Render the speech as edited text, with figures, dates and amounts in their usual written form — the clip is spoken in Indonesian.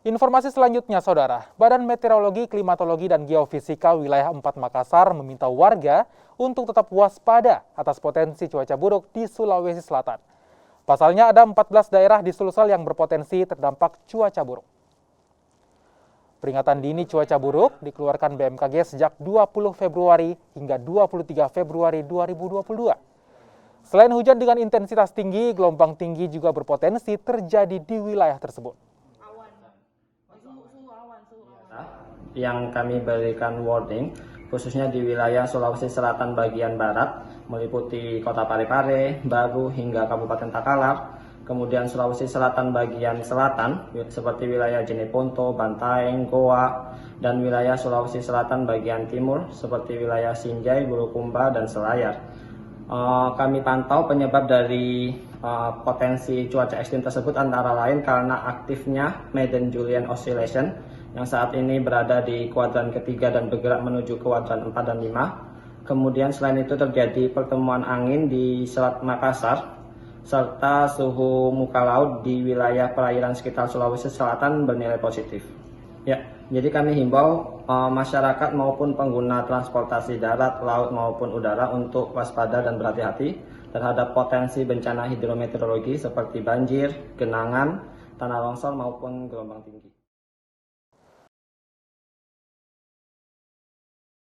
Informasi selanjutnya, Saudara. Badan Meteorologi, Klimatologi, dan Geofisika wilayah 4 Makassar meminta warga untuk tetap waspada atas potensi cuaca buruk di Sulawesi Selatan. Pasalnya ada 14 daerah di Sulsel yang berpotensi terdampak cuaca buruk. Peringatan dini cuaca buruk dikeluarkan BMKG sejak 20 Februari hingga 23 Februari 2022. Selain hujan dengan intensitas tinggi, gelombang tinggi juga berpotensi terjadi di wilayah tersebut. Yang kami berikan warning khususnya di wilayah Sulawesi Selatan bagian barat meliputi Kota Parepare, Baru hingga Kabupaten Takalar, kemudian Sulawesi Selatan bagian selatan seperti wilayah Jeneponto, Bantaeng, Goa, dan wilayah Sulawesi Selatan bagian timur seperti wilayah Sinjai, Bulukumba, dan Selayar. Kami pantau penyebab dari potensi cuaca ekstrim tersebut antara lain karena aktifnya Madden-Julian Oscillation yang saat ini berada di kuadran ketiga dan bergerak menuju kuadran 4 dan 5. Kemudian selain itu terjadi pertemuan angin di Selat Makassar serta suhu muka laut di wilayah perairan sekitar Sulawesi Selatan bernilai positif. Ya, jadi kami himbau masyarakat maupun pengguna transportasi darat, laut maupun udara untuk waspada dan berhati-hati terhadap potensi bencana hidrometeorologi seperti banjir, genangan, tanah longsor maupun gelombang tinggi.